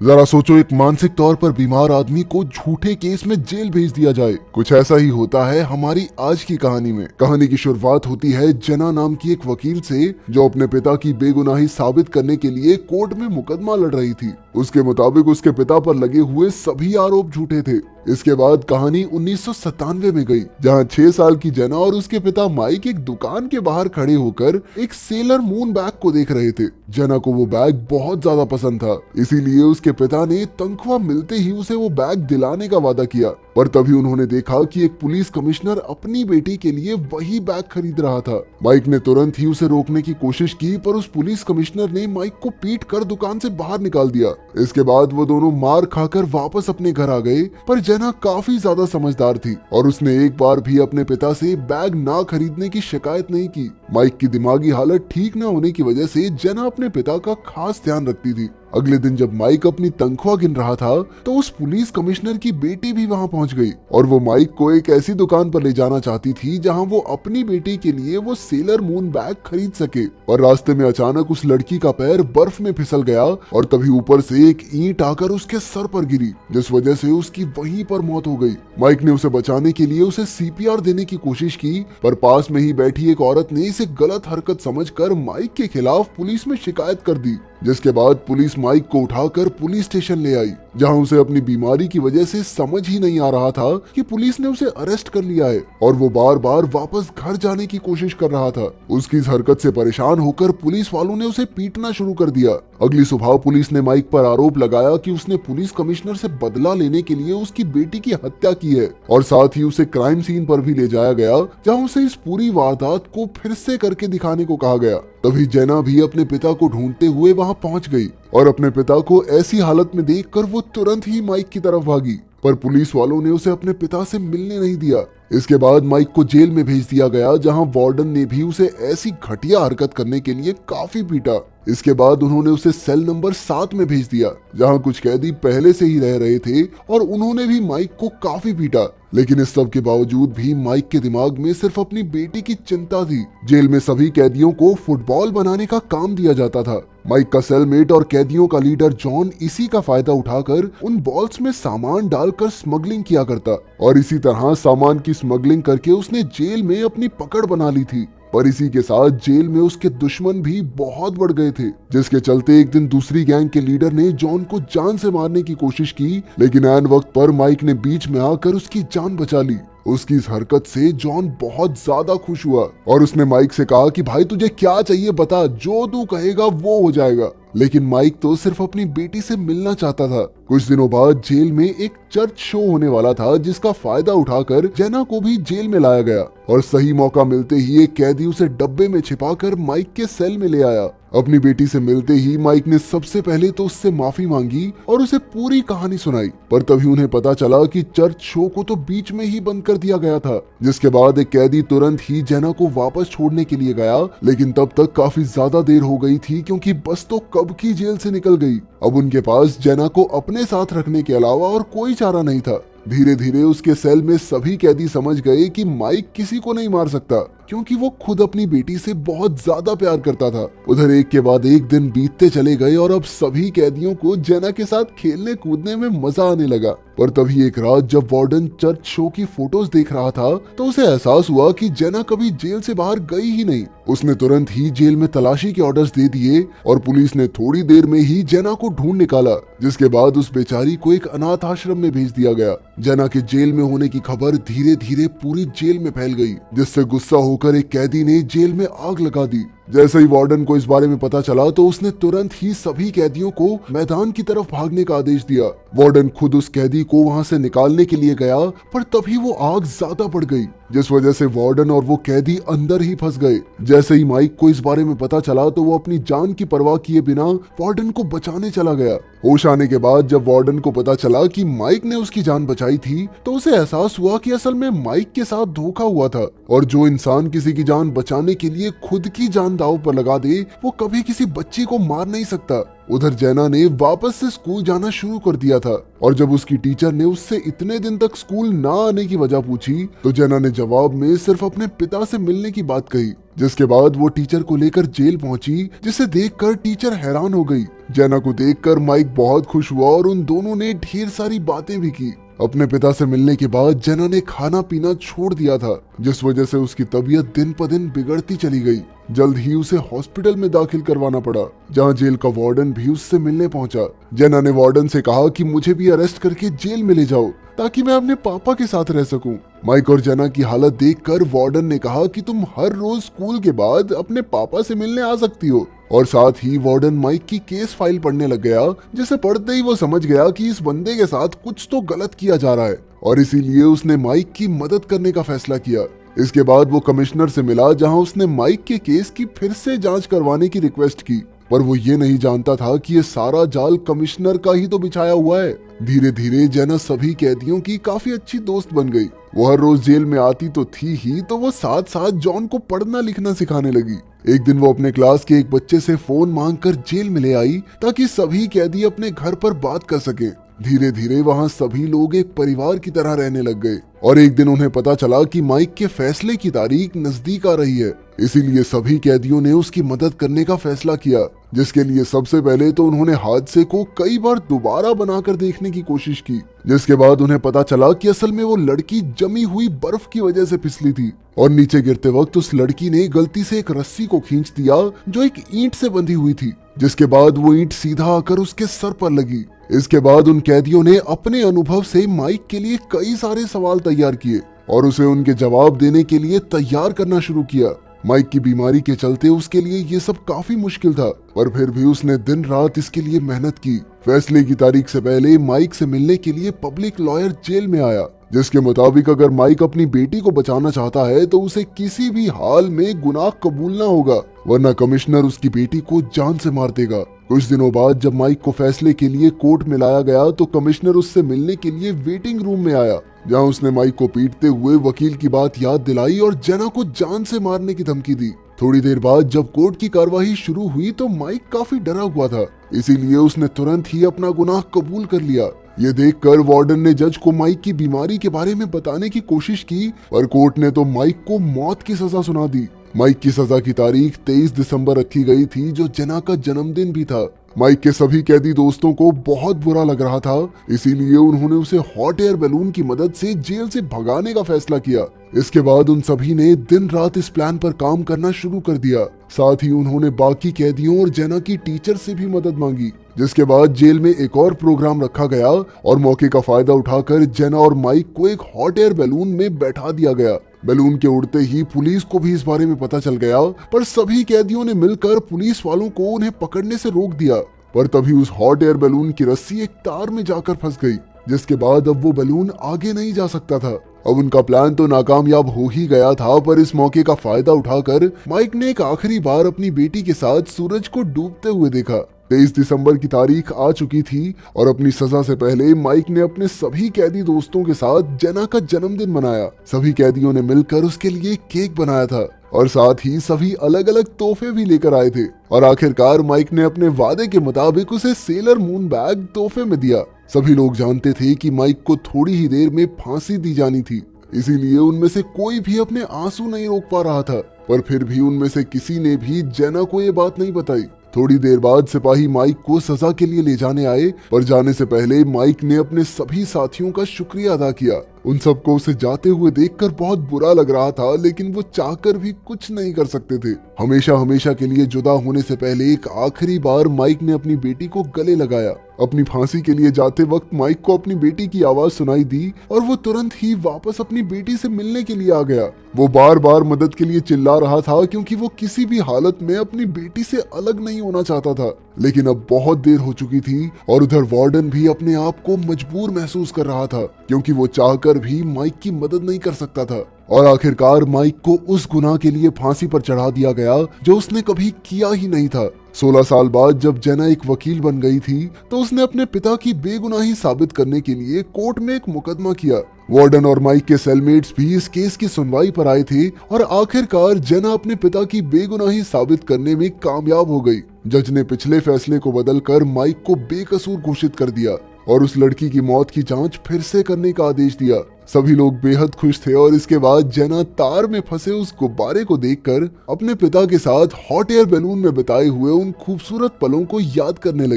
जरा सोचो, एक मानसिक तौर पर बीमार आदमी को झूठे केस में जेल भेज दिया जाए। कुछ ऐसा ही होता है हमारी आज की कहानी में। कहानी की शुरुआत होती है जना नाम की एक वकील से, जो अपने पिता की बेगुनाही साबित करने के लिए कोर्ट में मुकदमा लड़ रही थी। उसके मुताबिक उसके पिता पर लगे हुए सभी आरोप झूठे थे। इसके बाद कहानी 1997 में गई, जहां 6 साल की जना और उसके पिता माइक एक दुकान के बाहर खड़े होकर एक सेलर मून बैग को देख रहे थे। जना को वो बैग बहुत ज्यादा पसंद था, इसीलिए उसके पिता ने तनख्वाह मिलते ही उसे वो बैग दिलाने का वादा किया। पर तभी उन्होंने देखा कि एक पुलिस कमिश्नर अपनी बेटी के लिए वही बैग खरीद रहा था। माइक ने तुरंत ही उसे रोकने की कोशिश की, पर उस पुलिस कमिश्नर ने माइक को पीट कर दुकान से बाहर निकाल दिया। इसके बाद वो दोनों मार खाकर वापस अपने घर आ गए। पर जना काफी ज्यादा समझदार थी और उसने एक बार भी अपने पिता से बैग ना खरीदने की शिकायत नहीं की। माइक की दिमागी हालत ठीक न होने की वजह से जना अपने पिता का खास ध्यान रखती थी। अगले दिन जब माइक अपनी तनख्वाह गिन रहा था, तो उस पुलिस कमिश्नर की बेटी भी वहां पहुंच गई और वो माइक को एक ऐसी दुकान पर ले जाना चाहती थी जहां वो अपनी बेटी के लिए वो सेलर मून बैग खरीद सके। और रास्ते में अचानक उस लड़की का पैर बर्फ में फिसल गया और तभी ऊपर से एक ईंट आकर उसके सर पर गिरी, जिस वजह से उसकी वहीं पर मौत हो गई। माइक ने उसे बचाने के लिए उसे सीपीआर देने की कोशिश की, पर पास में ही बैठी एक औरत ने इसे गलत हरकत समझकर माइक के खिलाफ पुलिस में शिकायत कर दी। जिसके बाद पुलिस माइक को उठाकर पुलिस स्टेशन ले आई, जहां उसे अपनी बीमारी की वजह से समझ ही नहीं आ रहा था कि पुलिस ने उसे अरेस्ट कर लिया है और वो बार बार वापस घर जाने की कोशिश कर रहा था। उसकी इस हरकत से परेशान होकर पुलिस वालों ने उसे पीटना शुरू कर दिया। अगली सुबह पुलिस ने माइक पर आरोप लगाया कि उसने पुलिस कमिश्नर से बदला लेने के लिए उसकी बेटी की हत्या की है और साथ ही उसे क्राइम सीन पर भी ले जाया गया, जहां उसे इस पूरी वारदात को फिर से करके दिखाने को कहा गया। तभी जना भी अपने पिता को ढूंढते हुए वहां पहुंच गई और अपने पिता को ऐसी हालत में देखकर वो तुरंत ही माइक की तरफ भागी, पर पुलिस वालों ने उसे अपने पिता से मिलने नहीं दिया। इसके बाद माइक को जेल में भेज दिया गया, जहां वार्डन ने भी उसे ऐसी घटिया हरकत करने के लिए काफी पीटा। इसके बाद उन्होंने उसे सेल नंबर 7 में भेज दिया, जहां कुछ कैदी पहले से ही रह रहे थे और उन्होंने भी माइक को काफी पीटा। लेकिन इस सब के बावजूद भी माइक के दिमाग में सिर्फ अपनी बेटी की चिंता थी। जेल में सभी कैदियों को फुटबॉल बनाने का काम दिया जाता था। माइक का सेलमेट और कैदियों का लीडर जॉन इसी का फायदा उठाकर उन बॉल्स में सामान डालकर स्मगलिंग किया करता और इसी तरह सामान की स्मगलिंग करके उसने जेल में अपनी पकड़ बना ली थी। पर इसी के साथ जेल में उसके दुश्मन भी बहुत बढ़ गए थे, जिसके चलते एक दिन दूसरी गैंग के लीडर ने जॉन को जान से मारने की कोशिश की, लेकिन ऐन वक्त पर माइक ने बीच में आकर उसकी जान बचा ली। उसकी इस हरकत से जॉन बहुत ज्यादा खुश हुआ और उसने माइक से कहा कि भाई तुझे क्या चाहिए बता, जो तू कहेगा वो हो जाएगा। लेकिन माइक तो सिर्फ अपनी बेटी से मिलना चाहता था। कुछ दिनों बाद जेल में एक चर्च शो होने वाला था, जिसका फायदा उठाकर जेना को भी जेल में लाया गया और सही मौका मिलते ही एक कैदी उसे डब्बे में छिपाकर माइक के सेल में ले आया। अपनी बेटी से मिलते ही माइक ने सबसे पहले तो उससे माफी मांगी और उसे पूरी कहानी सुनाई, पर तभी उन्हें पता चला कि चर्च शो को तो बीच में ही बंद कर दिया गया था। जिसके बाद एक कैदी तुरंत ही जेना को वापस छोड़ने के लिए गया, लेकिन तब तक काफी ज्यादा देर हो गई थी, क्योंकि बस तो कब की जेल से निकल गई। अब उनके पास जेना को अपने साथ रखने के अलावा और कोई चारा नहीं था। धीरे धीरे उसके सेल में सभी कैदी समझ गए कि माइक किसी को नहीं मार सकता, क्योंकि वो खुद अपनी बेटी से बहुत ज्यादा प्यार करता था। उधर एक के बाद एक दिन बीतते चले गए और अब सभी कैदियों को जेना के साथ खेलने कूदने में मजा आने लगा। पर तभी एक रात जब वार्डन चर्च शो की फोटोज देख रहा था, तो उसे एहसास हुआ कि जेना कभी जेल से बाहर गई ही नहीं। उसने तुरंत ही जेल में तलाशी के ऑर्डर्स दे दिए और पुलिस ने थोड़ी देर में ही जेना को ढूंढ निकाला, जिसके बाद उस बेचारी को एक अनाथ आश्रम में भेज दिया गया। जेना के जेल में होने की खबर धीरे धीरे पूरी जेल में फैल गई, जिससे गुस्सा होकर एक कैदी ने जेल में आग लगा दी। जैसे ही वार्डन को इस बारे में पता चला, तो उसने तुरंत ही सभी कैदियों को मैदान की तरफ भागने का आदेश दिया। वार्डन खुद उस कैदी को वहां से निकालने के लिए गया, पर तभी वो आग ज्यादा बढ़ गई, जिस वजह से वार्डन और वो कैदी अंदर ही फंस गए। जैसे ही माइक को इस बारे में पता चला, तो वो अपनी जान की परवाह किए बिना वार्डन को बचाने चला गया। होश आने के बाद जब वार्डन को पता चला कि माइक ने उसकी जान बचाई थी, तो उसे एहसास हुआ कि असल में माइक के साथ धोखा हुआ था और जो इंसान किसी की जान बचाने के लिए खुद की जान दांव पर लगा दे, वो कभी किसी बच्ची को मार नहीं सकता। उधर जेना ने वापस से स्कूल जाना शुरू कर दिया था और जब उसकी टीचर ने उससे इतने दिन तक स्कूल ना आने की वजह पूछी, तो जेना ने जवाब में सिर्फ अपने पिता से मिलने की बात कही। जिसके बाद वो टीचर को लेकर जेल पहुंची, जिसे देखकर टीचर हैरान हो गई जेना को देखकर माइक बहुत खुश हुआ और उन दोनों ने ढेर सारी बातें भी की। अपने पिता से मिलने के बाद जेना ने खाना पीना छोड़ दिया था, जिस वजह से उसकी तबीयत दिन प दिन बिगड़ती चली गई। जल्द ही उसे हॉस्पिटल में दाखिल करवाना पड़ा, जहां जेल का वार्डन भी उससे मिलने पहुंचा। जेना ने वार्डन से कहा कि मुझे भी अरेस्ट करके जेल में ले जाओ ताकि मैं अपने पापा के साथ रह सकूं। माइक और जेना की हालत देखकर वार्डन ने कहा कि तुम हर रोज स्कूल के बाद अपने पापा से मिलने आ सकती हो। और साथ ही वार्डन माइक की केस फाइल पढ़ने लग गया, जिसे पढ़ते ही वो समझ गया कि इस बंदे के साथ कुछ तो गलत किया जा रहा है, और इसीलिए उसने माइक की मदद करने का फैसला किया। इसके बाद वो कमिश्नर से मिला, जहां उसने माइक के केस की फिर से जांच करवाने की रिक्वेस्ट की, पर वो ये नहीं जानता था कि ये सारा जाल कमिश्नर का ही तो बिछाया हुआ है। धीरे धीरे जेना सभी कैदियों की काफी अच्छी दोस्त बन गई। वो हर रोज जेल में आती तो थी ही, तो वो साथ साथ जॉन को पढ़ना लिखना सिखाने लगी। एक दिन वो अपने क्लास के एक बच्चे से फोन मांगकर जेल में ले आई ताकि सभी कैदी अपने घर पर बात कर सके। धीरे धीरे वहाँ सभी लोग एक परिवार की तरह रहने लग गए, और एक दिन उन्हें पता चला कि माइक के फैसले की तारीख नजदीक आ रही है। इसीलिए सभी कैदियों ने उसकी मदद करने का फैसला किया, जिसके लिए सबसे पहले तो उन्होंने हादसे को कई बार दोबारा बनाकर देखने की कोशिश की। जिसके बाद उन्हें पता चला कि असल में वो लड़की जमी हुई बर्फ की वजह से फिसली थी, और नीचे गिरते वक्त उस लड़की ने गलती से एक रस्सी को खींच दिया जो एक ईंट से बंधी हुई थी, जिसके बाद वो ईंट सीधा आकर उसके सर पर लगी। इसके बाद उन कैदियों ने अपने अनुभव से माइक के लिए कई सारे सवाल तैयार किए और उसे उनके जवाब देने के लिए तैयार करना शुरू किया। माइक की बीमारी के चलते उसके लिए ये सब काफी मुश्किल था, पर फिर भी उसने दिन रात इसके लिए मेहनत की। फैसले की तारीख से पहले माइक से मिलने के लिए पब्लिक लॉयर जेल में आया, जिसके मुताबिक अगर माइक अपनी बेटी को बचाना चाहता है तो उसे किसी भी हाल में गुनाह कबूलना होगा, वरना कमिश्नर उसकी बेटी को जान से मार देगा। कुछ दिनों बाद जब माइक को फैसले के लिए कोर्ट में लाया गया तो कमिश्नर उससे मिलने के लिए वेटिंग रूम में आया, जहां उसने माइक को पीटते हुए वकील की बात याद दिलाई और जेना को जान से मारने की धमकी दी। थोड़ी देर बाद जब कोर्ट की कार्यवाही शुरू हुई तो माइक काफी डरा हुआ था, इसीलिए उसने तुरंत ही अपना गुनाह कबूल कर लिया। ये देखकर वार्डन ने जज को माइक की बीमारी के बारे में बताने की कोशिश की, पर कोर्ट ने तो माइक को मौत की सजा सुना दी। माइक की सजा की तारीख 23 दिसंबर रखी गई थी, जो जेना का जन्मदिन भी था। माइक के सभी कैदी दोस्तों को बहुत बुरा लग रहा था, इसीलिए उन्होंने उसे हॉट एयर बैलून की मदद से जेल से भगाने का फैसला किया। इसके बाद उन सभी ने दिन रात इस प्लान पर काम करना शुरू कर दिया। साथ ही उन्होंने बाकी कैदियों और जेना की टीचर से भी मदद मांगी, जिसके बाद जेल में एक और प्रोग्राम रखा गया और मौके का फायदा उठाकर जेना और माइक को एक हॉट एयर बैलून में बैठा दिया गया। बैलून के उड़ते ही पुलिस को भी इस बारे में पता चल गया, पर सभी कैदियों ने मिलकर पुलिस वालों को उन्हें पकड़ने से रोक दिया। पर तभी उस हॉट एयर बैलून की रस्सी एक तार में जाकर फंस गई, जिसके बाद अब वो बैलून आगे नहीं जा सकता था। अब उनका प्लान तो नाकामयाब हो ही गया था, पर इस मौके का फायदा उठाकर माइक ने एक आखिरी बार अपनी बेटी के साथ सूरज को डूबते हुए देखा। 23 दिसंबर की तारीख आ चुकी थी और अपनी सजा से पहले माइक ने अपने सभी कैदी दोस्तों के साथ जेना का जन्मदिन मनाया। सभी कैदियों ने मिलकर उसके लिए केक बनाया था और साथ ही सभी अलग अलग तोहफे भी लेकर आए थे, और आखिरकार माइक ने अपने वादे के मुताबिक उसे सेलर मून बैग तोहफे में दिया। सभी लोग जानते थे कि माइक को थोड़ी ही देर में फांसी दी जानी थी, इसीलिए उनमें से कोई भी अपने आंसू नहीं रोक पा रहा था, पर फिर भी उनमें से किसी ने भी जेना को ये बात नहीं बताई। थोड़ी देर बाद सिपाही माइक को सजा के लिए ले जाने आए, पर जाने से पहले माइक ने अपने सभी साथियों का शुक्रिया अदा किया। उन सबको उसे जाते हुए देखकर बहुत बुरा लग रहा था, लेकिन वो चाहकर भी कुछ नहीं कर सकते थे। हमेशा हमेशा के लिए जुदा होने से पहले एक आखिरी बार माइक ने अपनी बेटी को गले लगाया। अपनी फांसी के लिए जाते वक्त माइक को अपनी बेटी की आवाज सुनाई दी और वो तुरंत ही वापस अपनी बेटी से मिलने के लिए आ गया। वो बार बार मदद के लिए चिल्ला रहा था, क्योंकि वो किसी भी हालत में अपनी बेटी से अलग नहीं होना चाहता था। लेकिन अब बहुत देर हो चुकी थी और उधर वार्डन भी अपने आप को मजबूर महसूस कर रहा था, क्योंकि वो चाहकर भी माइक की मदद नहीं कर सकता था। और आखिरकार माइक को उस गुनाह के लिए फांसी पर चढ़ा दिया गया जो उसने कभी किया ही नहीं था। 16 साल बाद जब जेना एक वकील बन गई थी, तो उसने अपने पिता की बेगुनाही साबित करने के लिए कोर्ट में एक मुकदमा किया। वार्डन और माइक के सेलमेट्स भी इस केस की सुनवाई पर आए थे और आखिरकार जेना अपने पिता की बेगुनाही साबित करने में कामयाब हो गई। जज ने पिछले फैसले को बदलकर माइक को बेकसूर घोषित कर दिया और उस लड़की की मौत की जांच फिर से करने का आदेश दिया। सभी लोग बेहद खुश थे और इसके बाद जेना तार में फंसे उस गुब्बारे को देखकर अपने पिता के साथ हॉट एयर बैलून में बिताए हुए उन खूबसूरत पलों को याद करने लगी।